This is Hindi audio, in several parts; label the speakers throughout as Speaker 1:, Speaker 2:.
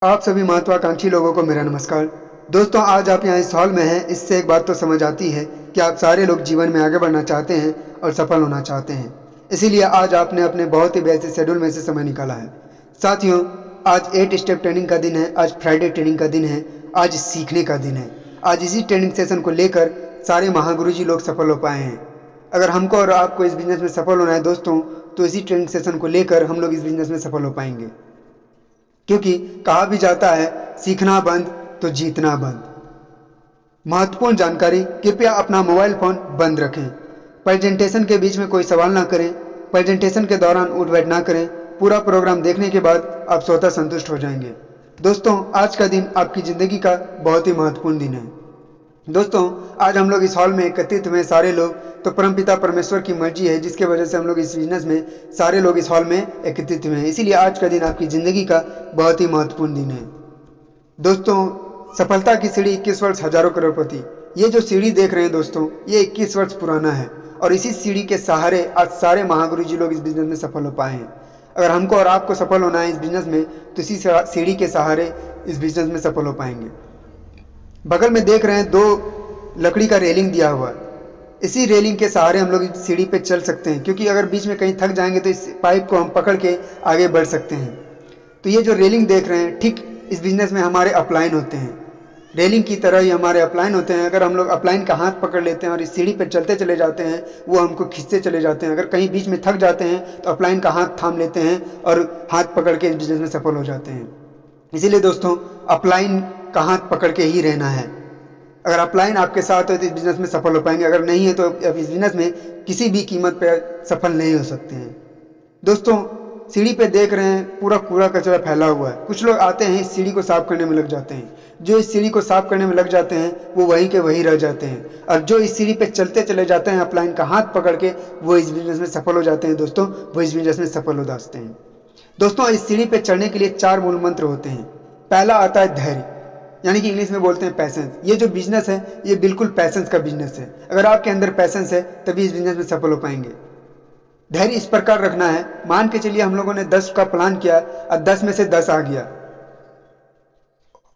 Speaker 1: आप सभी महत्वाकांक्षी लोगों को मेरा नमस्कार। दोस्तों, आज आप यहाँ इस हॉल में हैं, इससे एक बात तो समझ आती है कि आप सारे लोग जीवन में आगे बढ़ना चाहते हैं और सफल होना चाहते हैं। इसीलिए आज आपने अपने बहुत ही व्यस्त शेड्यूल में से समय निकाला है। साथियों, आज 8 स्टेप ट्रेनिंग का दिन है, आज फ्राइडे ट्रेनिंग का दिन है, आज सीखने का दिन है। आज इसी ट्रेनिंग सेशन को लेकर सारे महागुरु जी लोग सफल हो पाए हैं। अगर हमको और आपको इस बिजनेस में सफल होना है दोस्तों, तो इसी ट्रेनिंग सेशन को लेकर हम लोग इस बिजनेस में सफल हो पाएंगे। क्योंकि कहा भी जाता है, सीखना बंद तो जीतना बंद। महत्वपूर्ण जानकारी, कृपया अपना मोबाइल फोन बंद रखें। प्रेजेंटेशन के बीच में कोई सवाल ना करें। प्रेजेंटेशन के दौरान उठ बैठ ना करें। पूरा प्रोग्राम देखने के बाद आप स्वतः संतुष्ट हो जाएंगे। दोस्तों, आज का दिन आपकी ज़िंदगी का बहुत ही महत्वपूर्ण दिन है। दोस्तों, आज हम लोग इस हॉल में एकत्रित हुए सारे लोग, तो परमपिता परमेश्वर की मर्जी है जिसके वजह से हम लोग इस बिजनेस में सारे लोग इस हॉल में एकत्रित हुए हैं। इसीलिए आज का दिन आपकी ज़िंदगी का बहुत ही महत्वपूर्ण दिन है। दोस्तों, सफलता की सीढ़ी 21 वर्ष हजारों करोड़पति। ये जो सीढ़ी देख रहे हैं दोस्तों, ये 21 वर्ष पुराना है और इसी सीढ़ी के सहारे आज सारे महागुरु जी लोग इस बिजनेस में सफल हो पाए हैं। अगर हमको और आपको सफल होना है इस बिजनेस में, तो इसी सीढ़ी के सहारे इस बिजनेस में सफल हो पाएंगे। बगल में देख रहे हैं 2 लकड़ी का रेलिंग दिया हुआ है। इसी रेलिंग के सहारे हम लोग इस सीढ़ी पे चल सकते हैं, क्योंकि अगर बीच में कहीं थक जाएंगे तो इस पाइप को हम पकड़ के आगे बढ़ सकते हैं। तो ये जो रेलिंग देख रहे हैं, ठीक इस बिजनेस में हमारे अपलाइन होते हैं। रेलिंग की तरह ही हमारे अपलाइन होते हैं। अगर हम लोग अपलाइन का हाथ पकड़ लेते हैं और इस सीढ़ी पर चलते चले जाते हैं, वो हमको खींचते चले जाते हैं। अगर कहीं बीच में थक जाते हैं तो अपलाइन का हाथ थाम लेते हैं और हाथ पकड़ के इस बिजनेस में सफल हो जाते हैं। इसीलिए दोस्तों, अपलाइन का हाथ पकड़ के ही रहना है। अगर अपलाइन आपके साथ हो तो इस बिजनेस में सफल हो पाएंगे, अगर नहीं है तो आप इस बिजनेस में किसी भी कीमत पर सफल नहीं हो सकते हैं। दोस्तों, सीढ़ी पे देख रहे हैं पूरा कूड़ा कचरा फैला हुआ है। कुछ लोग आते हैं, इस सीढ़ी को साफ करने में लग जाते हैं। जो इस सीढ़ी को साफ करने में लग जाते हैं वो वहीं के वहीं रह जाते हैं, और जो इस सीढ़ी पे चलते चले जाते हैं अपलाइन का हाथ पकड़ के, वो इस बिजनेस में सफल हो जाते हैं। दोस्तों, वो इस बिजनेस में सफल हो जाते हैं। दोस्तों, इस सीढ़ी पे चढ़ने के लिए 4 मूल मंत्र होते हैं। पहला आता है धैर्य, यानी कि इंग्लिश में बोलते हैं पैसेंस। ये जो बिजनेस है ये बिल्कुल पैसेंस का बिजनेस है। अगर आपके अंदर पैसेंस है तभी इस बिजनेस में सफल हो पाएंगे। धैर्य इस प्रकार रखना है, मान के चलिए हम लोगों ने 10 का प्लान किया और 10 में से 10 आ गया,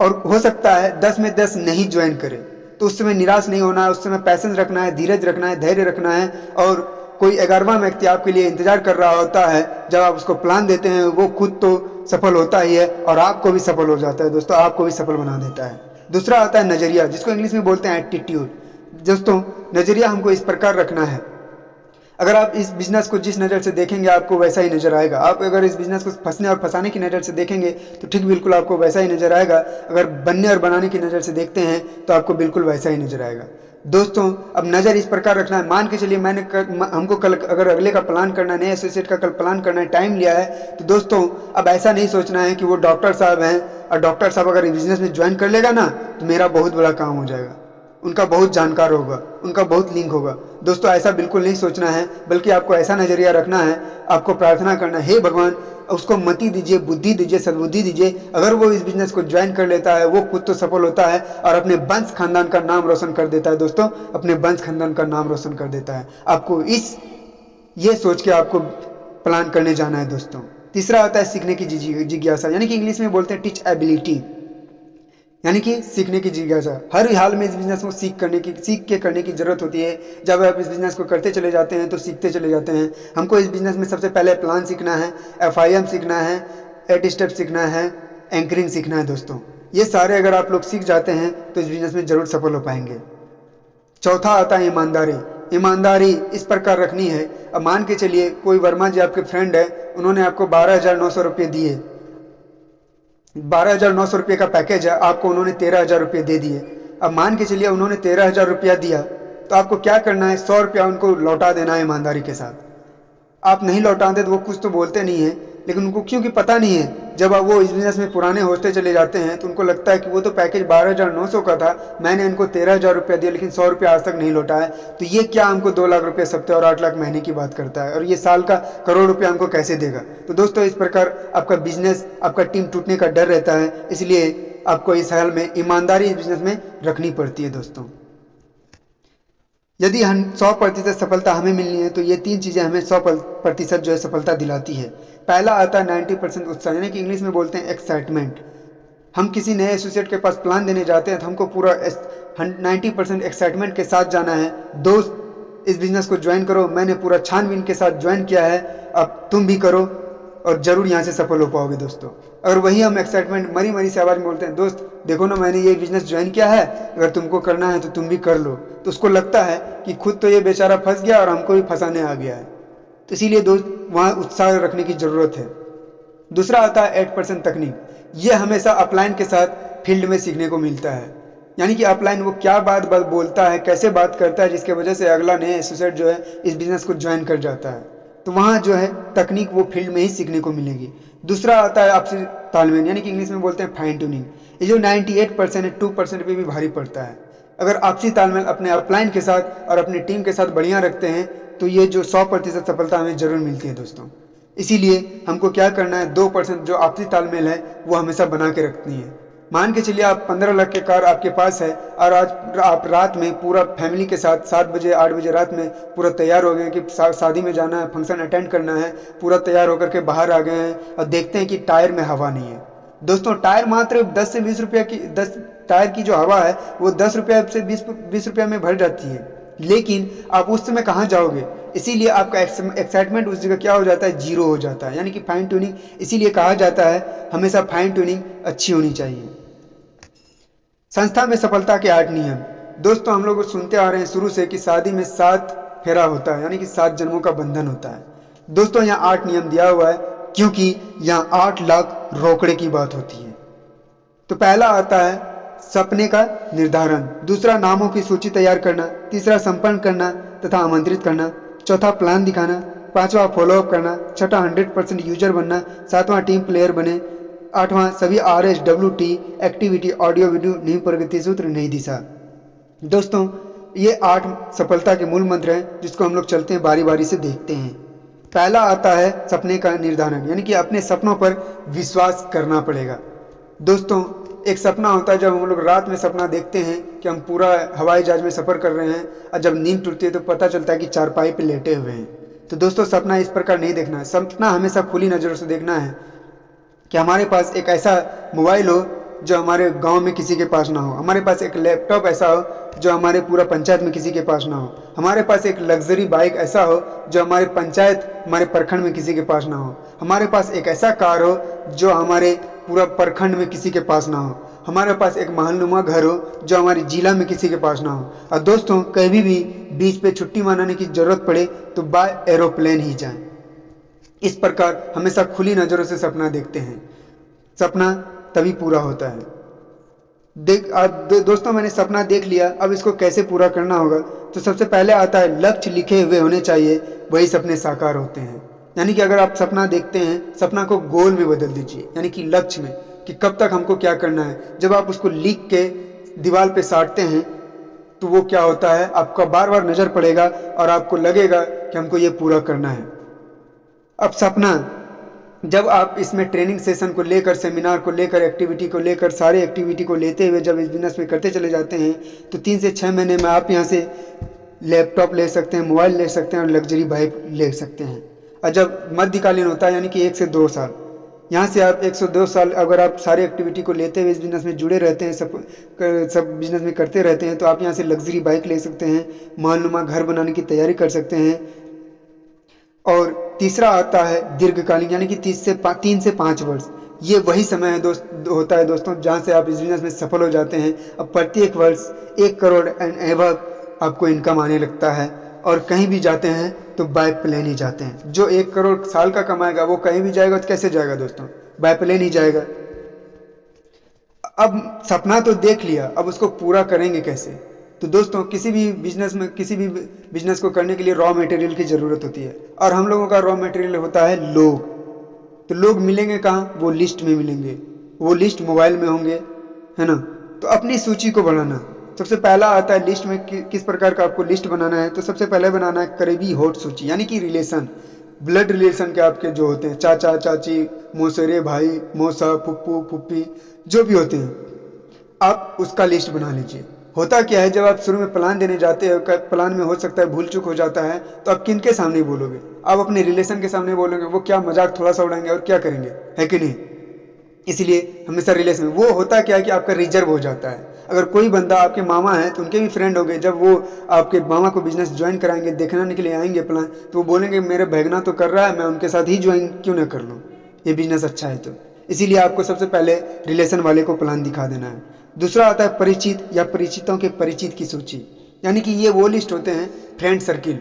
Speaker 1: और हो सकता है 10 में 10 नहीं ज्वाइन करे, तो उस समय निराश नहीं होना है। उस समय पैसेंस रखना है, धीरज रखना है, धैर्य रखना है। और कोई 11वां व्यक्ति आपके लिए इंतजार कर रहा होता है, जब आप उसको प्लान देते हैं वो खुद तो सफल होता ही है और आपको भी सफल हो जाता है। दोस्तों, आपको भी सफल बना देता है। दूसरा आता है नजरिया, जिसको इंग्लिश में बोलते हैं एटीट्यूड। दोस्तों, नजरिया हमको इस प्रकार रखना है, अगर आप इस बिजनेस को जिस नज़र से देखेंगे आपको वैसा ही नजर आएगा। आप अगर इस बिजनेस को फंसने और फंसाने की नज़र से देखेंगे तो ठीक बिल्कुल आपको वैसा ही नजर आएगा। अगर बनने और बनाने की नज़र से देखते हैं तो आपको बिल्कुल वैसा ही नजर आएगा। दोस्तों, अब नज़र इस प्रकार रखना है, मान के चलिए हमको कल अगर अगले का प्लान करना है, नए एसोसिएट का कल प्लान करना है, टाइम लिया है, तो दोस्तों अब ऐसा नहीं सोचना है कि वो डॉक्टर साहब हैं और डॉक्टर साहब अगर बिजनेस में ज्वाइन कर लेगा ना तो मेरा बहुत बड़ा काम हो जाएगा, उनका बहुत जानकार होगा, उनका बहुत लिंक होगा। दोस्तों, ऐसा बिल्कुल नहीं सोचना है, बल्कि आपको ऐसा नजरिया रखना है। आपको प्रार्थना करना है, हे भगवान उसको मति दीजिए, बुद्धि दीजिए, सद्बुद्धि दीजिए। अगर वो इस बिजनेस को ज्वाइन कर लेता है, वो खुद तो सफल होता है और अपने वंश खानदान का नाम रोशन कर देता है। दोस्तों, अपने वंश खानदान का नाम रोशन कर देता है। आपको ये सोच के आपको प्लान करने जाना है। दोस्तों, तीसरा आता है सीखने की जिज्ञासा, यानी कि इंग्लिश में बोलते हैं टीच एबिलिटी, यानी कि सीखने की जिज्ञासा। हर हाल में इस बिजनेस को सीख के करने की जरूरत होती है। जब आप इस बिजनेस को करते चले जाते हैं तो सीखते चले जाते हैं। हमको इस बिजनेस में सबसे पहले प्लान सीखना है, FIM सीखना है, 8 स्टेप सीखना है, एंकरिंग सीखना है। दोस्तों, ये सारे अगर आप लोग सीख जाते हैं तो इस बिजनेस में जरूर सफल हो पाएंगे। चौथा आता है ईमानदारी। ईमानदारी इस प्रकार रखनी है, अब मान के चलिए कोई वर्मा जी आपके फ्रेंड है, उन्होंने आपको 12,900 रुपये दिए, 12,900 रुपये का पैकेज है, आपको उन्होंने 13,000 रुपये दे दिए। अब मान के चलिए उन्होंने 13,000 रुपया दिया, तो आपको क्या करना है, 100 रुपया उनको लौटा देना है ईमानदारी के साथ। आप नहीं लौटाते तो वो कुछ तो बोलते नहीं है, लेकिन उनको क्योंकि पता नहीं है, जब आप वो इस बिजनेस में पुराने होते चले जाते हैं तो उनको लगता है कि वो तो पैकेज 12,900 का था, मैंने इनको 13,000 रुपया दिया लेकिन 100 रुपया आज तक नहीं लौटा है, तो ये क्या हमको 2 लाख रुपये सप्ताह और 8 लाख महीने की बात करता है, और ये साल का करोड़ रुपया हमको कैसे देगा। तो दोस्तों, इस प्रकार आपका बिजनेस, आपका टीम टूटने का डर रहता है, इसलिए आपको इस हाल में ईमानदारी इस बिजनेस में रखनी पड़ती है। दोस्तों, यदि हम 100% सफलता हमें मिलनी है तो ये 3 चीज़ें हमें 100% जो है सफलता दिलाती है। पहला आता है 90% उत्साह, यानी कि इंग्लिश में बोलते हैं एक्साइटमेंट। हम किसी नए एसोसिएट के पास प्लान देने जाते हैं तो हमको पूरा 90% एक्साइटमेंट के साथ जाना है। दोस्त, इस बिजनेस को ज्वाइन करो, मैंने पूरा छानबीन के साथ ज्वाइन किया है, अब तुम भी करो और ज़रूर यहाँ से सफल हो पाओगे। दोस्तों, अगर वही हम एक्साइटमेंट मरी मरी से आवाज़ में बोलते हैं, दोस्त देखो ना मैंने ये बिजनेस ज्वाइन किया है, अगर तुमको करना है तो तुम भी कर लो, तो उसको लगता है कि खुद तो ये बेचारा फंस गया और हमको भी फंसाने आ गया है। तो इसीलिए दोस्त, वहाँ उत्साह रखने की ज़रूरत है। दूसरा आता है 8% तकनीक। ये हमेशा अपलाइन के साथ फील्ड में सीखने को मिलता है, यानी कि अपलाइन वो क्या बात बोलता है, कैसे बात करता है, जिसके वजह से अगला नया एसोसिएट जो है इस बिजनेस को ज्वाइन कर जाता है। तो वहाँ जो है तकनीक वो फील्ड में ही सीखने को मिलेगी। दूसरा आता है आपसी तालमेल, यानी कि इंग्लिश में बोलते हैं फाइन ट्यूनिंग। ये जो 98% है 2% पे भी भारी पड़ता है। अगर आपसी तालमेल अपने अपलाइन के साथ और अपनी टीम के साथ बढ़िया रखते हैं तो ये जो 100% सफलता हमें जरूर मिलती है। दोस्तों, इसीलिए हमको क्या करना है, 2% जो आपसी तालमेल है वो हमेशा बना के रखनी है। मान के चलिए आप 15 लाख की कार आपके पास है और आज आप रात में पूरा फैमिली के साथ 7 बजे 8 बजे रात में पूरा तैयार हो गए कि शादी में जाना है, फंक्शन अटेंड करना है, पूरा तैयार होकर के बाहर आ गए हैं और देखते हैं कि टायर में हवा नहीं है। दोस्तों, टायर मात्र 10 से 20 रुपये की, 10 टायर की जो हवा है वो 10 रुपये से 20 रुपये में भर जाती है, लेकिन आप उस समय कहाँ जाओगे? इसीलिए आपका एक्साइटमेंट उस जगह क्या हो जाता है, जीरो हो जाता है। यानी कि फाइन ट्यूनिंग, इसीलिए कहा जाता है हमेशा फाइन ट्यूनिंग अच्छी होनी चाहिए। संस्था में सफलता के 8 नियम। दोस्तों, हम लोग सुनते आ रहे हैं शुरू से कि शादी में 7 फेरा होता है, यानी कि 7 जन्मों का बंधन होता है। दोस्तों, यहाँ 8 नियम दिया हुआ है क्योंकि यहाँ 8 लाख रोकड़े की बात होती है। तो पहला आता है सपने का निर्धारण, दूसरा नामों की सूची तैयार करना, तीसरा संपन्न करना तथा आमंत्रित करना, चौथा प्लान दिखाना, पांचवा फॉलोअप करना, छठा 100% यूजर बनना, सातवां टीम प्लेयर बने, आठवां सभी RSWT एक्टिविटी ऑडियो वीडियो, नई प्रगति सूत्र, नई दिशा। दोस्तों, ये 8 सफलता के मूल मंत्र हैं जिसको हम लोग चलते हैं बारी बारी से देखते हैं। पहला आता है सपने का निर्धारण, यानी कि अपने सपनों पर विश्वास करना पड़ेगा। दोस्तों, एक सपना होता है जब हम लोग रात में सपना देखते हैं कि हम पूरा हवाई जहाज में सफ़र कर रहे हैं और जब नींद टूटती है तो पता चलता है कि चारपाई पे लेटे हुए हैं। तो दोस्तों, सपना इस प्रकार नहीं देखना है। सपना हमेशा खुली नज़रों से देखना है कि हमारे पास एक ऐसा मोबाइल हो जो हमारे गांव में किसी के पास ना हो, हमारे पास एक लैपटॉप ऐसा हो जो हमारे पूरा पंचायत में किसी के पास ना हो, हमारे पास एक लग्जरी बाइक ऐसा हो जो हमारे पंचायत, हमारे प्रखंड में किसी के पास ना हो, हमारे पास एक ऐसा कार हो जो हमारे पूरा प्रखंड में किसी के पास ना हो, हमारे पास एक महलनुमा घर हो जो हमारे जिला में किसी के पास ना हो। और दोस्तों, कभी भी बीच पे छुट्टी मनाने की जरूरत पड़े तो बाय एरोप्लेन ही जाएं। इस प्रकार हमेशा खुली नज़रों से सपना देखते हैं, सपना तभी पूरा होता है। दोस्तों, मैंने सपना देख लिया, अब इसको कैसे पूरा करना होगा? तो सबसे पहले आता है लक्ष्य लिखे हुए होने चाहिए, वही सपने साकार होते हैं। यानी कि अगर आप सपना देखते हैं, सपना को गोल में बदल दीजिए, यानी कि लक्ष्य में, कि कब तक हमको क्या करना है। जब आप उसको लिख के दीवार पे साटते हैं तो वो क्या होता है, आपका बार बार नज़र पड़ेगा और आपको लगेगा कि हमको ये पूरा करना है। अब सपना, जब आप इसमें ट्रेनिंग सेशन को लेकर, सेमिनार को लेकर, एक्टिविटी को लेकर, सारे एक्टिविटी को लेते हुए जब इस बिजनेस में करते चले जाते हैं तो 3 से 6 महीने में आप यहाँ से लैपटॉप ले सकते हैं, मोबाइल ले सकते हैं और लग्जरी बाइक ले सकते हैं। और जब मध्यकालीन होता है, यानी कि 1 से 2 साल, यहाँ से आप 1 से 2 साल अगर आप सारी एक्टिविटी को लेते हुए इस बिजनेस में जुड़े रहते हैं, सब बिजनेस में करते रहते हैं, तो आप यहाँ से लग्जरी बाइक ले सकते हैं, महलनुमा घर बनाने की तैयारी कर सकते हैं। और तीसरा आता है दीर्घकालीन, यानी कि 3 से 5 वर्ष। ये वही समय है होता है दोस्तों जहाँ से आप इस बिजनेस में सफल हो जाते हैं। अब प्रत्येक वर्ष 1 करोड़ एंड एबव आपको इनकम आने लगता है और कहीं भी जाते हैं तो बाय प्लेन ही जाते हैं। जो 1 करोड़ साल का कमाएगा वो कहीं भी जाएगा तो कैसे जाएगा दोस्तों? बाय प्लेन ही जाएगा। अब सपना तो देख लिया, अब उसको पूरा करेंगे कैसे? तो दोस्तों, किसी भी बिजनेस को करने के लिए रॉ मटेरियल की ज़रूरत होती है और हम लोगों का रॉ मटेरियल होता है लोग। तो लोग मिलेंगे कहाँ? वो लिस्ट में मिलेंगे, वो लिस्ट मोबाइल में होंगे, है ना? तो अपनी सूची को बढ़ाना, सबसे पहला आता है लिस्ट में किस प्रकार का आपको लिस्ट बनाना है। तो सबसे पहले बनाना है करीबी होट सूची, यानी कि रिलेशन, ब्लड रिलेशन के आपके जो होते हैं, चाचा चाची, मौसेरे भाई, मौसा, फुप्पू फुप्पी, जो भी होते हैं, आप उसका लिस्ट बना लीजिए। होता क्या है, जब आप शुरू में प्लान देने जाते हो, प्लान में हो सकता है भूल चूक हो जाता है, तो आप किन के सामने बोलोगे? आप अपने रिलेशन के सामने बोलोगे, वो क्या मजाक थोड़ा सा उड़ाएंगे और क्या करेंगे, है कि नहीं? इसलिए हमेशा रिलेशन में वो होता क्या है कि आपका रिजर्व हो जाता है। अगर कोई बंदा आपके मामा है तो उनके भी फ्रेंड हो गए, जब वो आपके मामा को बिजनेस ज्वाइन कराएंगे, देखने के लिए आएंगे प्लान, तो वो बोलेंगे मेरे भगना तो कर रहा है, मैं उनके साथ ही ज्वाइन क्यों ना कर लूँ, ये बिजनेस अच्छा है। तो इसीलिए आपको सबसे पहले रिलेशन वाले को प्लान दिखा देना है। दूसरा आता है परिचित या परिचितों के परिचित की सूची, यानी कि ये वो लिस्ट होते हैं फ्रेंड सर्किल।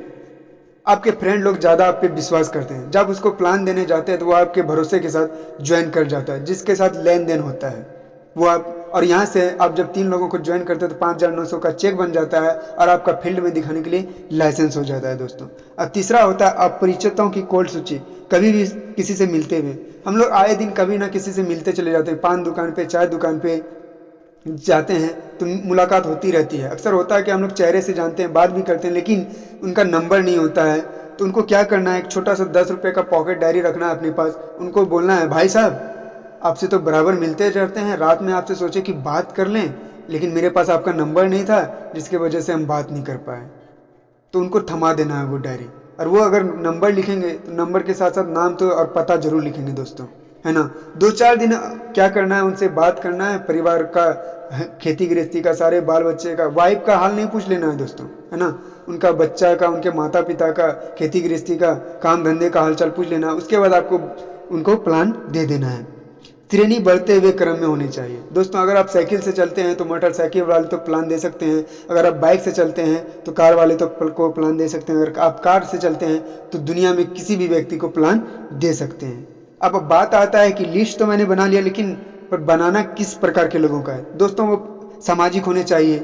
Speaker 1: आपके फ्रेंड लोग ज़्यादा आप पे विश्वास करते हैं, जब उसको प्लान देने जाते हैं तो वो आपके भरोसे के साथ ज्वाइन कर जाता है, जिसके साथ लेन देन होता है वो आप, और यहाँ से आप जब 3 लोगों को ज्वाइन करते हैं तो 5,900 का चेक बन जाता है और आपका फील्ड में दिखाने के लिए लाइसेंस हो जाता है दोस्तों। अब तीसरा होता है अपरिचितों की कोल्ड सूची। कभी भी किसी से मिलते हुए, हम लोग आए दिन कभी ना किसी से मिलते चले जाते हैं, पान दुकान पे, चाय दुकान पे जाते हैं तो मुलाकात होती रहती है। अक्सर होता है कि हम लोग चेहरे से जानते हैं, बात भी करते हैं, लेकिन उनका नंबर नहीं होता है। तो उनको क्या करना है, एक छोटा सा 10 रुपये का पॉकेट डायरी रखना है अपने पास, उनको बोलना है भाई साहब आपसे तो बराबर मिलते रहते हैं, रात में आपसे सोचे कि बात कर लें, लेकिन मेरे पास आपका नंबर नहीं था जिसकी वजह से हम बात नहीं कर पाए। तो उनको थमा देना है वो डायरी, और वो अगर नंबर लिखेंगे तो नंबर के साथ साथ नाम तो और पता जरूर लिखेंगे दोस्तों, है ना। 2-4 दिन क्या करना है, उनसे बात करना है, परिवार का, खेती गृहस्थी का, सारे बाल बच्चे का, वाइफ का हाल नहीं पूछ लेना है दोस्तों, है ना, उनका बच्चा का, उनके माता पिता का, खेती गृहस्थी का, काम धंधे का हालचाल पूछ लेना है। उसके बाद आपको उनको प्लान दे देना है। श्रेणी बढ़ते हुए क्रम में होनी चाहिए दोस्तों। अगर आप साइकिल से चलते हैं तो मोटरसाइकिल वाले तो प्लान दे सकते हैं, अगर आप बाइक से चलते हैं तो कार वाले तो को प्लान दे सकते हैं, अगर आप कार से चलते हैं तो दुनिया में किसी भी व्यक्ति को प्लान दे सकते हैं। अब बात आता है कि लिस्ट तो मैंने बना लिया, लेकिन पर बनाना किस प्रकार के लोगों का है दोस्तों। वो सामाजिक होने चाहिए,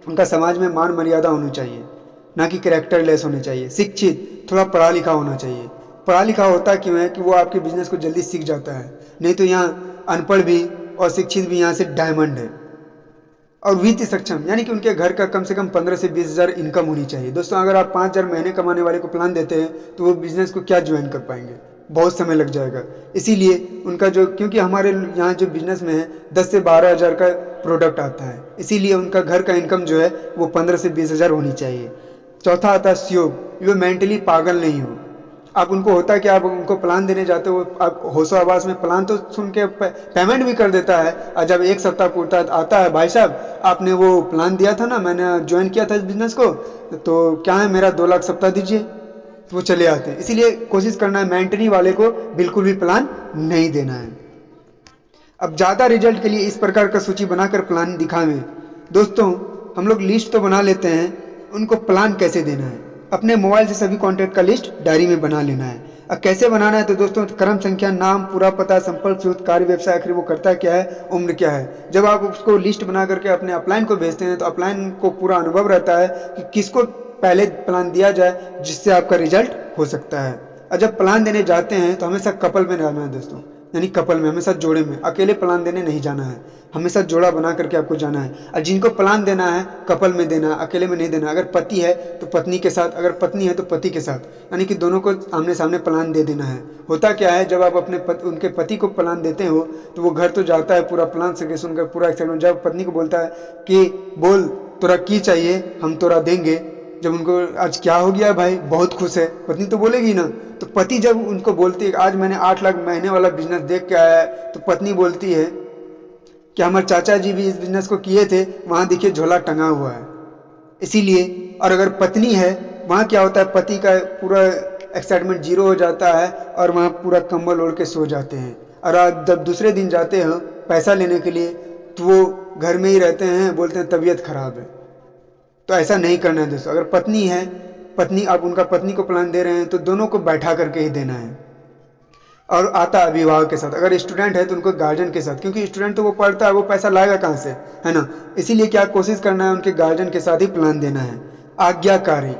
Speaker 1: उनका समाज में मान मर्यादा होनी चाहिए, ना कि कैरेक्टर लेस होने चाहिए। शिक्षित, थोड़ा पढ़ा लिखा होना चाहिए। पढ़ा लिखा होता क्यों है कि वो आपके बिजनेस को जल्दी सीख जाता है, नहीं तो यहाँ अनपढ़ भी और शिक्षित भी यहाँ से डायमंड है। और वित्त सक्षम, यानी कि उनके घर का कम से कम 15 से 20 हज़ार इनकम होनी चाहिए दोस्तों। अगर आप 5,000 महीने कमाने वाले को प्लान देते हैं तो वो बिजनेस को क्या ज्वाइन कर पाएंगे, बहुत समय लग जाएगा। इसीलिए उनका जो, क्योंकि हमारे यहाँ जो बिजनेस में है 10 से 12 हज़ार का प्रोडक्ट आता है, इसीलिए उनका घर का इनकम जो है वो 15 से 20 हज़ार होनी चाहिए। चौथा आता है सुयोग, वो मेंटली पागल नहीं हो। आप उनको होता है कि आप उनको प्लान देने जाते हो, आप होशो आवास में प्लान तो सुन के पेमेंट भी कर देता है, और जब 1 सप्ताह पूर्ता आता है, भाई साहब आपने वो प्लान दिया था ना, मैंने ज्वाइन किया था इस बिजनेस को, तो क्या है मेरा 2 लाख सप्ताह दीजिए, तो वो चले आते हैं। इसीलिए कोशिश करना है मेंटली वाले को बिल्कुल भी प्लान नहीं देना है। अब ज़्यादा रिजल्ट के लिए इस प्रकार का सूची बनाकर प्लान दिखावें दोस्तों। हम लोग लिस्ट तो बना लेते हैं, उनको प्लान कैसे देना है, अपने मोबाइल से सभी कॉन्टैक्ट का लिस्ट डायरी में बना लेना है। अब कैसे बनाना है तो दोस्तों, क्रम संख्या, नाम, पूरा पता, संपर्क सूत्र, कार्य, व्यवसाय, आखिर वो करता क्या है, उम्र क्या है। जब आप उसको लिस्ट बना करके अपने अपलाइन को भेजते हैं तो अपलाइन को पूरा अनुभव रहता है कि किसको पहले प्लान दिया जाए जिससे आपका रिजल्ट हो सकता है। और जब प्लान देने जाते हैं तो हमेशा कपल में रहना है दोस्तों, यानी कपल में, हमेशा जोड़े में, अकेले प्लान देने नहीं जाना है, हमेशा जोड़ा बना करके आपको जाना है। और जिनको प्लान देना है कपल में देना, अकेले में नहीं देना। अगर पति है तो पत्नी के साथ, अगर पत्नी है तो पति के साथ, यानी कि दोनों को आमने सामने प्लान दे देना है। होता क्या है, जब आप अपने उनके पति को प्लान देते हो तो वो घर तो जाता है पूरा प्लान से सुनकर पूरा एक्साइटमेंट, जब पत्नी को बोलता है कि बोल तोरा की चाहिए, हम तोरा देंगे, जब उनको आज क्या हो गया भाई, बहुत खुश है, पत्नी तो बोलेगी ना। तो पति जब उनको बोलती है आज मैंने 8 लाख महीने वाला बिजनेस देख के आया है, तो पत्नी बोलती है कि हमारे चाचा जी भी इस बिजनेस को किए थे, वहाँ देखिए झोला टंगा हुआ है। इसीलिए, और अगर पत्नी है वहाँ क्या होता है, पति का पूरा एक्साइटमेंट जीरो हो जाता है और वहाँ पूरा कंबल ओढ़ के सो जाते हैं। और आप जब दूसरे दिन जाते हो पैसा लेने के लिए तो वो घर में ही रहते हैं, बोलते हैं तबीयत खराब है। तो ऐसा नहीं करना है दोस्तों। अगर पत्नी है, पत्नी, आप उनका पत्नी को प्लान दे रहे हैं तो दोनों को बैठा करके ही देना है। और आता अभिभावक के साथ, अगर स्टूडेंट है तो उनको गार्जियन के साथ, क्योंकि स्टूडेंट तो वो पढ़ता है, वो पैसा लाएगा कहाँ से, है ना। इसीलिए क्या कोशिश करना है, उनके गार्जियन के साथ ही प्लान देना है। आज्ञाकारी,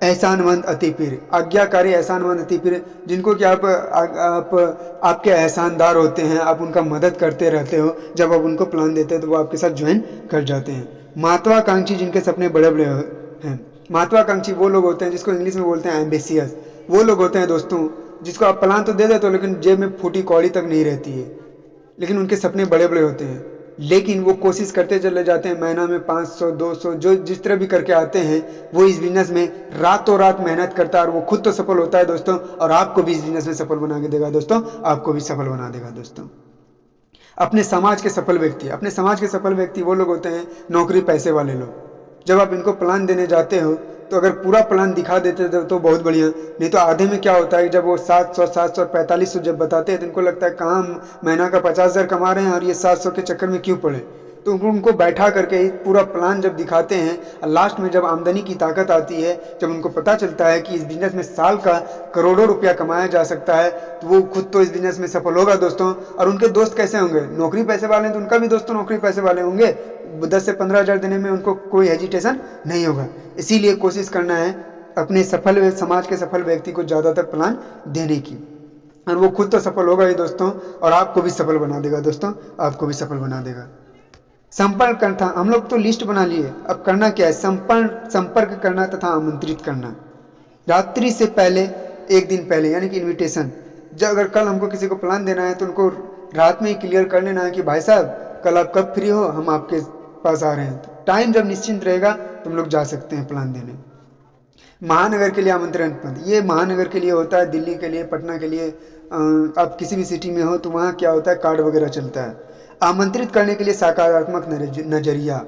Speaker 1: एहसानमंद, अतिप्रिय। आज्ञाकारी, एहसानमंद, अतिप्रिय, जिनको कि आप आपके एहसानदार होते हैं, आप उनका मदद करते रहते हो, जब आप उनको प्लान देते हैं तो वो आपके साथ ज्वाइन कर जाते हैं। महत्वाकांक्षी, जिनके सपने बड़े बड़े हैं। महत्वाकांक्षी वो लोग होते हैं जिसको इंग्लिश में बोलते हैं एम्बिशियस। वो लोग होते हैं दोस्तों जिसको आप प्लान तो दे देते हो लेकिन जेब में फूटी कौड़ी तक नहीं रहती है, लेकिन उनके सपने बड़े बड़े होते हैं। लेकिन वो कोशिश करते चले जाते हैं, महीना में 500 200 जो जिस तरह भी करके आते हैं, वो इस बिजनेस में रातों रात मेहनत करता है और वो खुद तो सफल होता है दोस्तों, और आपको भी इस बिजनेस में सफल बना के देगा दोस्तों, आपको भी सफल बना देगा दोस्तों। अपने समाज के सफल व्यक्ति वो लोग होते हैं नौकरी पैसे वाले लोग। जब आप इनको प्लान देने जाते हो तो अगर पूरा प्लान दिखा देते तो बहुत बढ़िया, नहीं तो आधे में क्या होता है जब वो 700 4500 जब बताते हैं तो इनको लगता है कहाँ महीना का 50,000 कमा रहे हैं और ये 700 के चक्कर में क्यों पड़े। तो उनको बैठा करके पूरा प्लान जब दिखाते हैं और लास्ट में जब आमदनी की ताकत आती है, जब उनको पता चलता है कि इस बिजनेस में साल का करोड़ों रुपया कमाया जा सकता है, तो वो खुद तो इस बिजनेस में सफल होगा दोस्तों। और उनके दोस्त कैसे होंगे, नौकरी पैसे वाले हैं तो उनका भी दोस्तों नौकरी पैसे वाले होंगे, 10 से 15,000 देने में उनको कोई हेजिटेशन नहीं होगा। इसीलिए कोशिश करना है अपने समाज के सफल व्यक्ति को ज़्यादातर प्लान देने की, और वो खुद तो सफल होगा ही दोस्तों, और आपको भी सफल बना देगा दोस्तों, आपको भी सफल बना देगा। संपर्क करना, हम लोग तो लिस्ट बना लिए, अब करना क्या है, संपर्क करना तथा आमंत्रित करना। रात्रि से पहले, एक दिन पहले, यानी कि इनविटेशन। जब अगर कल हमको किसी को प्लान देना है तो उनको रात में ही क्लियर कर लेना है कि भाई साहब कल आप कब फ्री हो, हम आपके पास आ रहे हैं। तो टाइम जब निश्चिंत रहेगा तो हम लोग जा सकते हैं प्लान देने। महानगर के लिए आमंत्रण पत्र, ये महानगर के लिए होता है, दिल्ली के लिए, पटना के लिए, आप किसी भी सिटी में हो तो वहाँ क्या होता है, कार्ड वगैरह चलता है। आमंत्रित करने के लिए सकारात्मक नजरिया,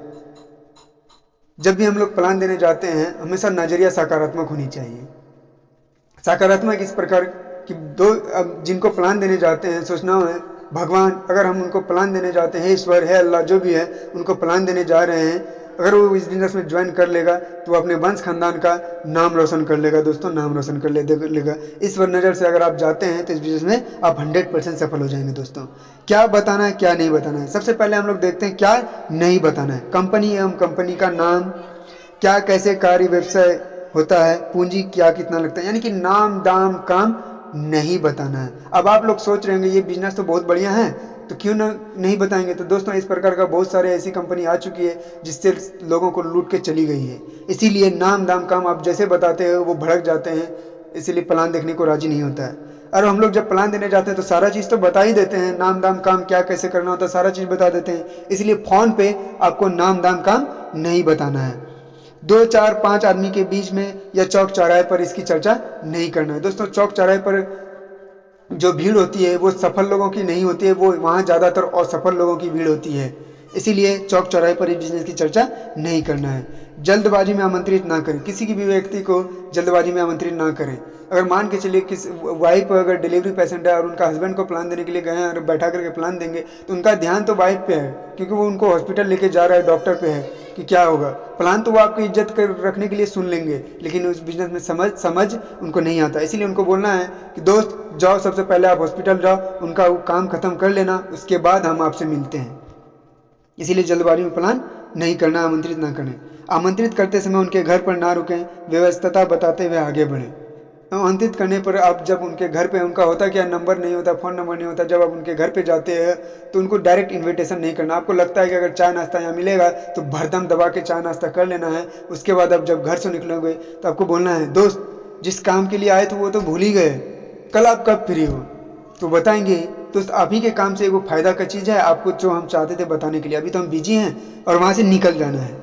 Speaker 1: जब भी हम लोग प्लान देने जाते हैं हमेशा नजरिया सकारात्मक होनी चाहिए। सकारात्मक इस प्रकार कि अब जिनको प्लान देने जाते हैं सोचना है भगवान, अगर हम उनको प्लान देने जाते हैं, ईश्वर है, अल्लाह जो भी है, उनको प्लान देने जा रहे हैं, अगर वो इस बिजनेस में ज्वाइन कर लेगा तो वो अपने वंश खानदान का नाम रोशन कर लेगा दोस्तों, नाम रोशन कर लेगा। इस नज़र से अगर आप जाते हैं तो इस बिजनेस में आप 100% सफल हो जाएंगे दोस्तों। क्या बताना है, क्या नहीं बताना है, सबसे पहले हम लोग देखते हैं क्या नहीं बताना है। कंपनी एवं कंपनी का नाम, क्या कैसे कार्य व्यवसाय होता है, पूंजी क्या कितना लगता है, यानी कि नाम दाम काम नहीं बताना है। अब आप लोग सोच रहे होंगे ये बिजनेस तो बहुत बढ़िया है तो क्यों नहीं बताएंगे। तो दोस्तों इस प्रकार का बहुत सारे ऐसी कंपनी आ चुकी है जिससे लोगों को लूट के चली गई है। इसीलिए नाम दाम काम आप जैसे बताते हो वो भड़क जाते हैं, इसीलिए प्लान देखने को राजी नहीं होता है। और हम लोग जब प्लान देने जाते हैं तो सारा चीज़ तो बता ही देते हैं, नाम दाम काम क्या कैसे करना होता है सारा चीज़ बता देते हैं। इसलिए फ़ोन पे आपको नाम दाम काम नहीं बताना है। 2 4 5 आदमी के बीच में या चौक चौराहे पर इसकी चर्चा नहीं करना है दोस्तों। चौक चौराहे पर जो भीड़ होती है वो सफल लोगों की नहीं होती है, वो वहाँ ज़्यादातर असफल लोगों की भीड़ होती है। इसीलिए चौक चौराहे पर इस बिजनेस की चर्चा नहीं करना है। जल्दबाजी में आमंत्रित ना करें, किसी की भी व्यक्ति को जल्दबाजी में आमंत्रित ना करें। अगर मान के चलिए किस वाइफ अगर डिलीवरी पेशेंट है और उनका हस्बैंड को प्लान देने के लिए गए हैं और बैठा करके प्लान देंगे तो उनका ध्यान तो वाइफ पे है, क्योंकि वो उनको हॉस्पिटल लेके जा रहा है, डॉक्टर पे है कि क्या होगा। प्लान तो वो आपको इज्जत कर रखने के लिए सुन लेंगे, लेकिन उस बिजनेस में समझ उनको नहीं आता। इसीलिए उनको बोलना है कि दोस्त जाओ, सबसे पहले आप हॉस्पिटल जाओ, उनका काम खत्म कर लेना, उसके बाद हम आपसे मिलते हैं। इसीलिए जल्दबाजी में प्लान नहीं करना, आमंत्रित ना करें। आमंत्रित करते समय उनके घर पर ना रुकें, व्यवस्था बताते हुए आगे बढ़ें। आमंत्रित करने पर आप जब उनके घर पे, उनका होता क्या नंबर नहीं होता, फ़ोन नंबर नहीं होता, जब आप उनके घर पे जाते हैं तो उनको डायरेक्ट इनविटेशन नहीं करना। आपको लगता है कि अगर चाय नाश्ता यहाँ मिलेगा तो भरदम दबा के चाय नाश्ता कर लेना है। उसके बाद आप जब घर से निकलोगे तो आपको बोलना है दोस्त जिस काम के लिए आए थे वो तो भूल ही गए, कल आप कब फ्री हो, तो बताएंगे। तो आप ही के काम से वो फायदा का चीज़ है आपको, जो हम चाहते थे बताने के लिए। अभी तो हम बिजी हैं और वहाँ से निकल जाना है।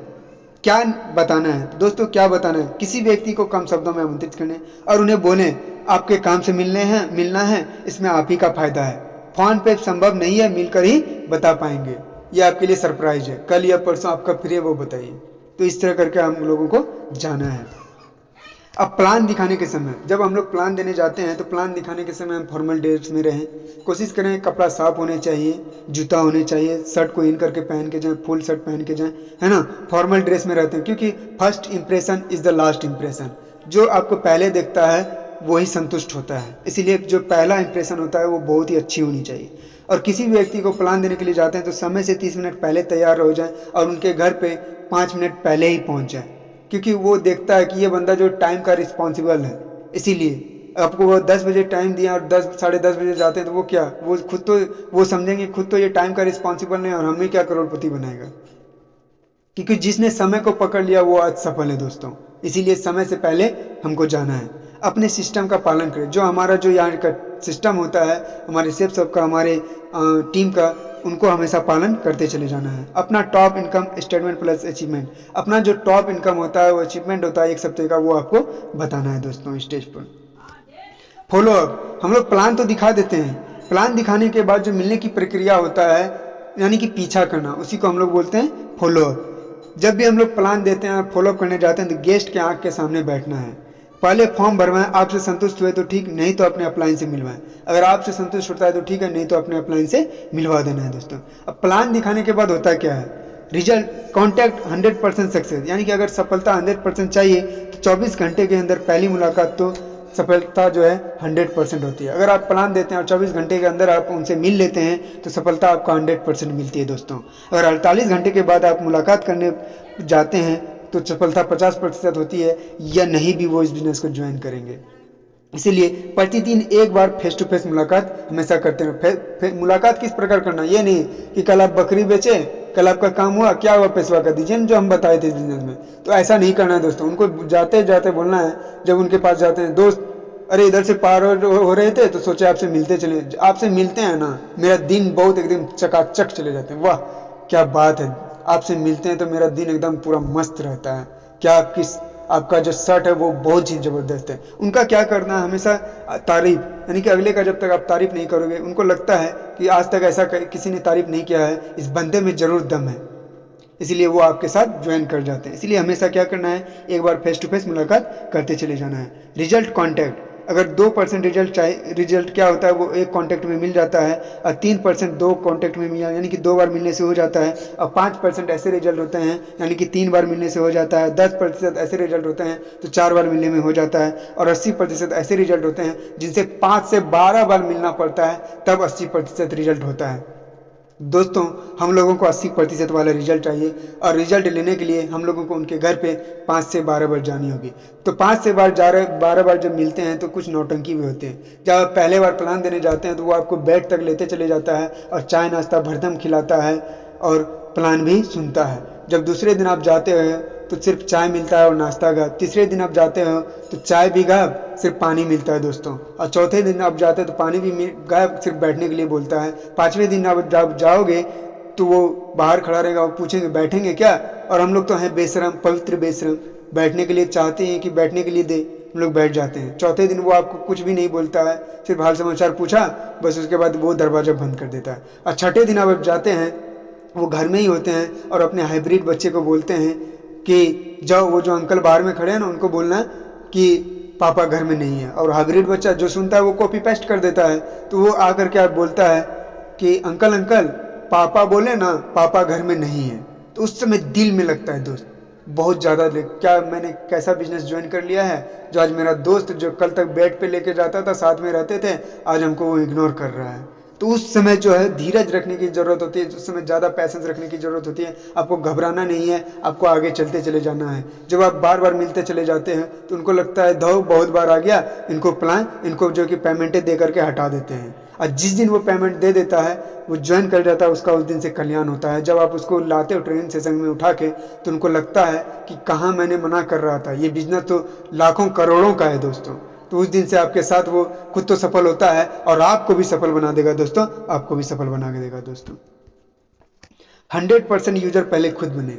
Speaker 1: क्या बताना है तो दोस्तों, क्या बताना है, किसी व्यक्ति को कम शब्दों में आमंत्रित करने और उन्हें बोलें आपके काम से मिलना है, इसमें आप ही का फायदा है। फोन पे संभव नहीं है, मिलकर ही बता पाएंगे, ये आपके लिए सरप्राइज है, कल या परसों आपका फ्री है वो बताइए। तो इस तरह करके हम लोगों को जाना है। अब प्लान दिखाने के समय, जब हम लोग प्लान देने जाते हैं तो प्लान दिखाने के समय हम फॉर्मल ड्रेस में रहें। कोशिश करें कपड़ा साफ होने चाहिए, जूता होने चाहिए, शर्ट को इन करके पहन के जाएं, फुल शर्ट पहन के जाएं, है ना। फॉर्मल ड्रेस में रहते हैं क्योंकि first impression is the last impression. जो आपको पहले देखता है वही संतुष्ट होता है, इसीलिए जो पहला इंप्रेशन होता है वो बहुत ही अच्छी होनी चाहिए। और किसी भी व्यक्ति को प्लान देने के लिए जाते हैं तो समय से 30 मिनट पहले तैयार हो जाएं और उनके घर पे 5 मिनट पहले ही पहुंच जाएं, क्योंकि वो देखता है कि ये बंदा जो टाइम का रिस्पॉन्सिबल है। इसीलिए आपको वो 10 बजे टाइम दिया और 10 साढ़े 10 बजे जाते हैं तो वो क्या, वो खुद तो वो समझेंगे खुद तो ये टाइम का रिस्पॉन्सिबल नहीं और हमें क्या करोड़पति बनाएगा, क्योंकि जिसने समय को पकड़ लिया वो आज सफल है दोस्तों। इसीलिए समय से पहले हमको जाना है। अपने सिस्टम का पालन करें। जो हमारा जो यहाँ का सिस्टम होता है, हमारे सेफ सबका, हमारे टीम का, उनको हमेशा पालन करते चले जाना है। अपना top income statement plus achievement, अपना जो टॉप इनकम होता है वो अचीवमेंट होता है 1 हफ्ते का, वो आपको बताना है दोस्तों स्टेज पर। फॉलोअप, हम लोग प्लान तो दिखा देते हैं, प्लान दिखाने के बाद जो मिलने की प्रक्रिया होता है यानी कि पीछा करना, उसी को हम लोग बोलते हैं फॉलोअप। जब भी हम लोग प्लान देते हैं, फॉलोअप करने जाते हैं, तो गेस्ट के आंख के सामने बैठना है। पहले फॉर्म भरवाएं, आपसे संतुष्ट हुए तो ठीक, नहीं तो अपने अपलाइन से मिलवाएं। अगर आपसे संतुष्ट होता है तो ठीक है, नहीं तो अपने अपलाइन से मिलवा देना है दोस्तों। अब प्लान दिखाने के बाद होता क्या है, रिजल्ट कॉन्टैक्ट 100% सक्सेस, यानी कि अगर सफलता 100% चाहिए तो 24 घंटे के अंदर पहली मुलाकात तो सफलता जो है 100% होती है। अगर आप प्लान देते हैं और 24 घंटे के अंदर आप उनसे मिल लेते हैं तो सफलता आपको 100% मिलती है दोस्तों। अगर 48 घंटे के बाद आप मुलाकात करने जाते हैं तो सफलता 50% होती है, या नहीं भी वो इस बिजनेस को ज्वाइन करेंगे। इसीलिए प्रतिदिन एक बार फेस टू फेस मुलाकात हमेशा करते हैं। मुलाकात किस प्रकार करना, ये नहीं कि कल आप बकरी बेचे, कल आपका काम हुआ, क्या हुआ, पैसवा कर दीजिए, जो हम बताए थे बिजनेस में, तो ऐसा नहीं करना है दोस्तों। उनको जाते जाते बोलना है, जब उनके पास जाते हैं, दोस्त अरे इधर से पार हो रहे थे तो सोचे आपसे मिलते चले। आपसे मिलते हैं ना, मेरा दिन बहुत एकदम चकाचक चले जाते हैं। वाह क्या बात है, आपसे मिलते हैं तो मेरा दिन एकदम पूरा मस्त रहता है। क्या आपका जो शर्ट है वो बहुत ही ज़बरदस्त है। उनका क्या करना है, हमेशा तारीफ, यानी कि अगले का जब तक आप तारीफ नहीं करोगे, उनको लगता है कि आज तक ऐसा किसी ने तारीफ नहीं किया है, इस बंदे में ज़रूर दम है, इसलिए वो आपके साथ ज्वाइन कर जाते हैं। इसलिए हमेशा क्या करना है, एक बार फेस टू फेस मुलाकात करते चले जाना है। रिजल्ट कॉन्टैक्ट, अगर 2% रिजल्ट चाहिए, रिजल्ट क्या होता है, वो एक कॉन्टैक्ट में मिल जाता है, और 3% 2 कॉन्टैक्ट में मिल, यानी कि 2 बार मिलने से हो जाता है, और 5% ऐसे रिजल्ट होते हैं यानी कि 3 बार मिलने से हो जाता है, 10% ऐसे रिजल्ट होते हैं तो 4 बार मिलने में हो जाता है, और 80% ऐसे रिजल्ट होते हैं जिनसे 5 से 12 बार मिलना पड़ता है, तब 80% रिजल्ट होता है। दोस्तों हम लोगों को 80% वाला रिजल्ट चाहिए, और रिजल्ट लेने के लिए हम लोगों को उनके घर पे 5 से 12 बार जानी होगी। तो 5 से 12 बार जब मिलते हैं तो कुछ नौटंकी भी होते हैं। जब आप पहले बार प्लान देने जाते हैं तो वो आपको बेड तक लेते चले जाता है, और चाय नाश्ता भरदम खिलाता है, और प्लान भी सुनता है। जब दूसरे दिन आप जाते हो तो सिर्फ चाय मिलता है और नाश्ता गायब। तीसरे दिन आप जाते हो तो चाय भी गायब, सिर्फ पानी मिलता है दोस्तों। और चौथे दिन आप जाते हो तो पानी भी गायब, सिर्फ बैठने के लिए बोलता है। पाँचवें दिन आप जब जाओगे तो वो बाहर खड़ा रहेगा, वो पूछेंगे बैठेंगे क्या, और हम लोग तो हैं बेशरम, पवित्र बेशरम, बैठने के लिए चाहते हैं कि बैठने के लिए दे, हम लोग बैठ जाते हैं। चौथे दिन वो आपको कुछ भी नहीं बोलता है, सिर्फ हाल समाचार पूछा बस, उसके बाद वो दरवाज़ा बंद कर देता है। और छठे दिन आप जाते हैं, वो घर में ही होते हैं, और अपने हाइब्रिड बच्चे को बोलते हैं कि जाओ, वो जो अंकल बाहर में खड़े हैं ना, उनको बोलना कि पापा घर में नहीं है। और हाइब्रिड बच्चा जो सुनता है वो कॉपी पेस्ट कर देता है, तो वो आकर के बोलता है कि अंकल अंकल पापा बोले ना, पापा घर में नहीं है। तो उस समय दिल में लगता है दोस्त बहुत ज़्यादा, क्या मैंने कैसा बिजनेस ज्वाइन कर लिया है, जो आज मेरा दोस्त जो कल तक बेड पे लेके जाता था, साथ में रहते थे, आज हमको वो इग्नोर कर रहा है। तो उस समय जो है धीरज रखने की ज़रूरत होती है, उस समय ज़्यादा पैसेंस रखने की ज़रूरत होती है। आपको घबराना नहीं है, आपको आगे चलते चले जाना है। जब आप बार बार मिलते चले जाते हैं तो उनको लगता है धो बहुत बार आ गया, इनको जो कि पेमेंटें दे करके हटा देते हैं। और जिस दिन वो पेमेंट दे देता है, वो ज्वाइन कर जाता है, उसका उस दिन से कल्याण होता है। जब आप उसको लाते हो ट्रेनिंग सेशन में उठा के, तो उनको लगता है कि कहाँ मैंने मना कर रहा था, ये बिजनेस तो लाखों करोड़ों का है दोस्तों। तो उस दिन से आपके साथ वो खुद तो सफल होता है, और आपको भी सफल बना देगा दोस्तों, आपको भी सफल बना के देगा दोस्तों। 100% यूजर पहले खुद बने।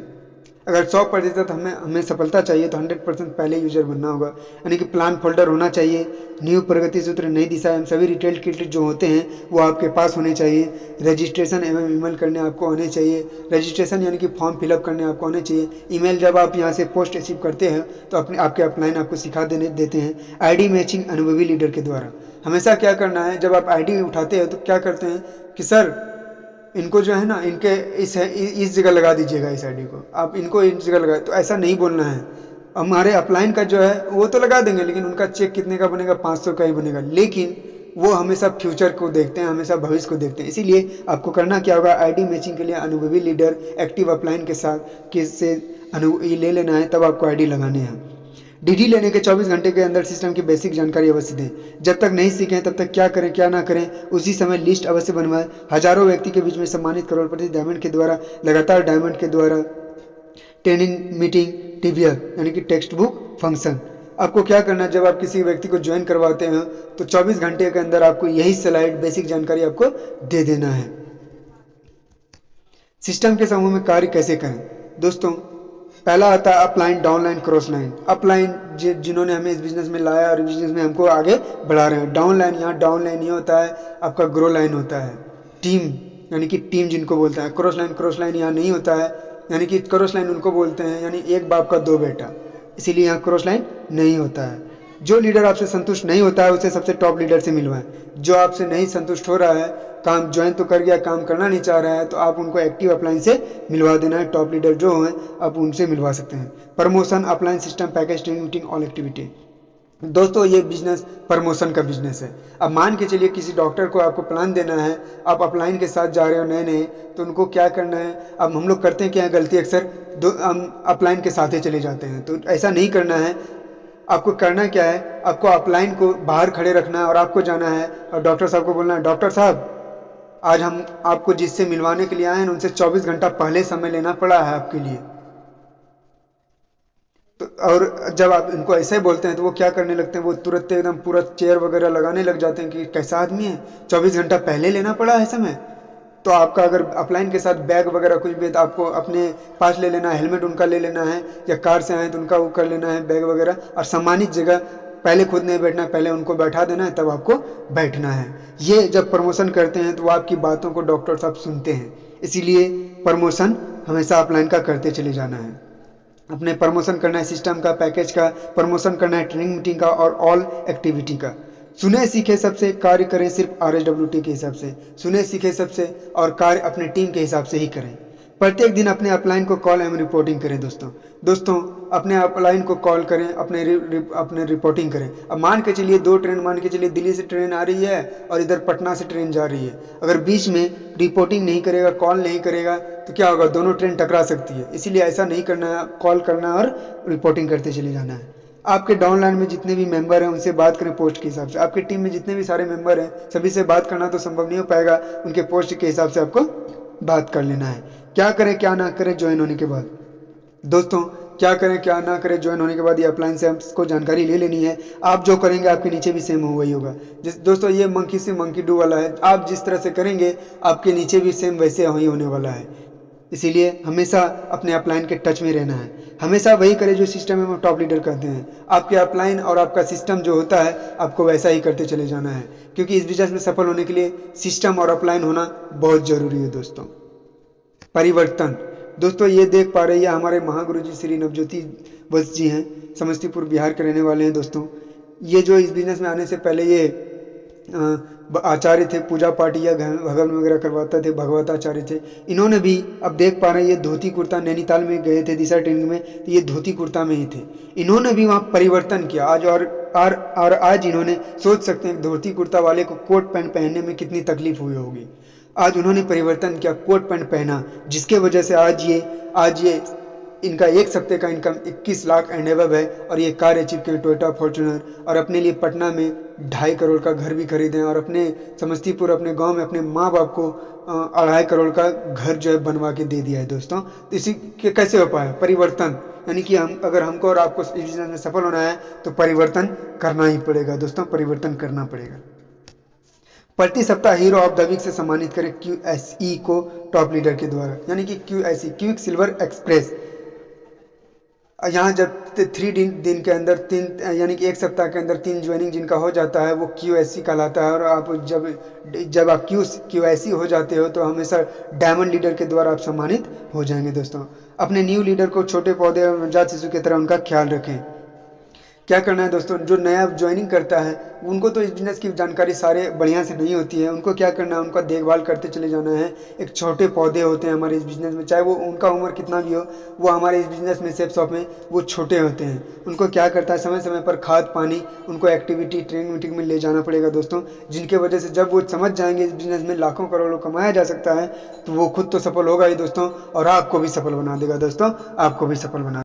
Speaker 1: अगर 100% हमें सफलता चाहिए तो 100% पहले यूजर बनना होगा, यानी कि प्लान फोल्डर होना चाहिए, न्यू प्रगति सूत्र, नई दिशा एवं सभी रिटेल किट जो होते हैं वो आपके पास होने चाहिए। रजिस्ट्रेशन एवं ईमेल करने आपको आने चाहिए। रजिस्ट्रेशन यानी कि फॉर्म फिलअप करने आपको आने चाहिए। ईमेल जब आप यहाँ से पोस्ट रिसीव करते हैं तो आपके अपलाइन आपको सिखा देते हैं। आईडी मैचिंग अनुभवी लीडर के द्वारा। हमेशा क्या करना है, जब आप आईडी उठाते हैं तो क्या करते हैं कि सर इनको जो है ना, इनके इस जगह लगा दीजिएगा, इस आईडी को आप इनको इस जगह लगा, तो ऐसा नहीं बोलना है। हमारे अपलाइन का जो है वो तो लगा देंगे, लेकिन उनका चेक कितने का बनेगा, 500 का ही बनेगा। लेकिन वो हमेशा फ्यूचर को देखते हैं, हमेशा भविष्य को देखते हैं। इसीलिए आपको करना क्या होगा, आईडी मैचिंग के लिए अनुभवी लीडर एक्टिव अपलाइन के साथ किससे ले लेना है, तब आपको आईडी लगाने हैं। डीडी लेने के 24 घंटे के अंदर सिस्टम की बेसिक जानकारी अवश्य दें। जब तक नहीं सीखें तब तक क्या करें क्या ना करें, उसी समय लिस्ट अवश्य बनवाएं। हजारों व्यक्ति के बीच में सम्मानित करोड़पति डायमंड के द्वारा, लगातार डायमंड के द्वारा ट्रेनिंग मीटिंग टीवीआर यानी कि टेक्स्ट बुक फंक्शन। आपको क्या करना है, जब आप किसी व्यक्ति को ज्वाइन करवाते हैं तो 24 घंटे के अंदर आपको यही स्लाइड बेसिक जानकारी आपको दे देना है। सिस्टम के समूह में कार्य कैसे करें दोस्तों, पहला आता है upline, downline, cross line. Upline जिन्होंने हमें इस बिजनेस में लाया और बिजनेस में हमको आगे बढ़ा रहे हैं। डाउनलाइन, यहाँ डाउनलाइन ये होता है आपका ग्रो लाइन होता है, टीम यानी कि टीम जिनको बोलते हैं। क्रॉस लाइन यहाँ नहीं होता है, यानी कि क्रॉस लाइन उनको बोलते हैं, यानी एक बाप का दो बेटा, इसीलिए यहाँ क्रॉस लाइन नहीं होता है। जो लीडर आपसे संतुष्ट नहीं होता है उसे सबसे टॉप लीडर से मिलवाएं। जो आपसे नहीं संतुष्ट हो रहा है, काम ज्वाइन तो कर गया, काम करना नहीं चाह रहा है, तो आप उनको एक्टिव अपलाइन से मिलवा देना है। टॉप लीडर जो हैं आप उनसे मिलवा सकते हैं। Promotion, upline system, package, training, meeting, all activity. दोस्तों ये बिजनेस प्रमोशन का बिजनेस है। अब मान के चलिए किसी डॉक्टर को आपको प्लान देना है, आप अपलाइन के साथ जा रहे हो नए नए, तो उनको क्या करना है। अब हम लोग करते हैं क्या गलती, अक्सर हम अपलाइन के साथ ही चले जाते हैं, तो ऐसा नहीं करना है। आपको करना क्या है, आपको अपलाइन को बाहर खड़े रखना है और आपको जाना है और डॉक्टर साहब को बोलना है, डॉक्टर साहब आज हम आपको जिससे मिलवाने के लिए आए हैं उनसे 24 घंटा पहले समय लेना पड़ा है आपके लिए। तो और जब आप इनको ऐसे ही बोलते हैं तो वो क्या करने लगते हैं, वो तुरंत एकदम पूरा चेयर वगैरह लगाने लग जाते हैं कि कैसा आदमी है, 24 घंटा पहले लेना पड़ा है समय। तो आपका अगर अपलाइन के साथ बैग वगैरह कुछ भी तो आपको अपने पास ले लेना है, हेलमेट उनका ले लेना है, या कार से आए तो उनका वो कर लेना है बैग वगैरह, और सम्मानित जगह पहले खुद नहीं बैठना है, पहले उनको बैठा देना है, तब आपको बैठना है। ये जब प्रमोशन करते हैं तो वो आपकी बातों को डॉक्टर साहब सुनते हैं, इसीलिए प्रमोशन हमेशा अपलाइन का करते चले जाना है। अपने प्रमोशन करना है सिस्टम का, पैकेज का, प्रमोशन करना है ट्रेनिंग मीटिंग का और ऑल एक्टिविटी का। सुने सीखे सबसे, कार्य करें सिर्फ RSWT के हिसाब से। सुने सीखे सबसे और कार्य अपने टीम के हिसाब से ही करें। प्रत्येक दिन अपने अपलाइन को कॉल एवं रिपोर्टिंग करें। दोस्तों अपने अपलाइन को कॉल करें, अपने रिपोर्टिंग करें। अब मान के चलिए 2 ट्रेन, मान के चलिए दिल्ली से ट्रेन आ रही है और इधर पटना से ट्रेन जा रही है। अगर बीच में रिपोर्टिंग नहीं करेगा, कॉल नहीं करेगा, तो क्या होगा, दोनों ट्रेन टकरा सकती है। इसीलिए ऐसा नहीं करना है, कॉल करना और रिपोर्टिंग करते चले जाना है। आपके डाउनलाइन में जितने भी मेंबर हैं उनसे बात करें पोस्ट के हिसाब से। आपकी टीम में जितने भी सारे मेंबर हैं सभी से बात करना तो संभव नहीं हो पाएगा, उनके पोस्ट के हिसाब से आपको बात कर लेना है। क्या करें क्या ना करें ज्वाइन होने के बाद। दोस्तों क्या करें क्या ना करें ज्वाइन होने के बाद, ये अपलाइन से हमको जानकारी ले लेनी है। आप जो करेंगे आपके नीचे भी सेम हुआ ही होगा। दोस्तों ये मंकी से मंकी डू वाला है, आप जिस तरह से करेंगे आपके नीचे भी सेम वैसे ही होने वाला है। इसीलिए हमेशा अपने अपलाइन के टच में रहना है, हमेशा वही करें जो सिस्टम में हम टॉप लीडर करते हैं। आपके अपलाइन और आपका सिस्टम जो होता है आपको वैसा ही करते चले जाना है, क्योंकि इस बिजनेस में सफल होने के लिए सिस्टम और अपलाइन होना बहुत जरूरी है। दोस्तों परिवर्तन, दोस्तों ये देख पा रहे हैं हमारे महागुरु जी श्री नवज्योति वत्स जी हैं, समस्तीपुर बिहार के रहने वाले हैं। दोस्तों ये जो इस बिजनेस में आने से पहले ये आचार्य थे, पूजा पाठ या भगवान वगैरह करवाते थे, भगवत आचार्य थे। इन्होंने भी अब देख पा रहे हैं ये धोती कुर्ता, नैनीताल में गए थे दिशा ट्रेनिंग में, तो ये धोती कुर्ता में ही थे। इन्होंने भी वहाँ परिवर्तन किया आज, और आज इन्होंने सोच सकते हैं धोती कुर्ता वाले को कोट पैंट पहनने में कितनी तकलीफ हुई होगी। आज उन्होंने परिवर्तन किया, कोट पैंट पहना, जिसके वजह से आज ये इनका एक हफ्ते का इनकम 21 लाख एंड एबव है, और ये कार अचीव किए टोयोटा फॉर्च्यूनर, और अपने लिए पटना में 2.5 करोड़ का घर भी खरीदे, और अपने समस्तीपुर अपने गांव में अपने माँ बाप को 2.5 करोड़ का घर जो है बनवा के दे दिया है। दोस्तों तो इसी के कैसे हो पाया परिवर्तन, यानी कि अगर हमको और आपको इस बिजनेस में सफल होना है तो परिवर्तन करना ही पड़ेगा। दोस्तों परिवर्तन करना पड़ेगा। प्रति सप्ताह हीरो ऑफ द वीक से सम्मानित करें QSE को टॉप लीडर के द्वारा, यानी कि QSE क्विक सिल्वर एक्सप्रेस। यहाँ जब 3 दिन के अंदर 3 यानी कि 1 सप्ताह के अंदर 3 ज्वाइनिंग जिनका हो जाता है वो QSE कहलाता है। और आप जब आप QSE हो जाते हो तो हमेशा डायमंड लीडर के द्वारा आप सम्मानित हो जाएंगे। दोस्तों अपने न्यू लीडर को छोटे पौधे और नवजात शिशु की तरह उनका ख्याल रखें। क्या करना है दोस्तों, जो नया ज्वाइनिंग करता है उनको तो इस बिजनेस की जानकारी सारे बढ़िया से नहीं होती है। उनको क्या करना है, उनका देखभाल करते चले जाना है। एक छोटे पौधे होते हैं हमारे इस बिजनेस में, चाहे वो उनका उम्र कितना भी हो, वो हमारे इस बिजनेस में सेफ शॉप में वो छोटे होते हैं। उनको क्या करता है, समय समय पर खाद पानी, उनको एक्टिविटी ट्रेनिंग मीटिंग में ले जाना पड़ेगा। दोस्तों जिनके वजह से जब वो समझ जाएंगे इस बिजनेस में लाखों करोड़ों कमाया जा सकता है, तो वो खुद तो सफल होगा ही दोस्तों, और आपको भी सफल बना देगा। दोस्तों आपको भी सफल बना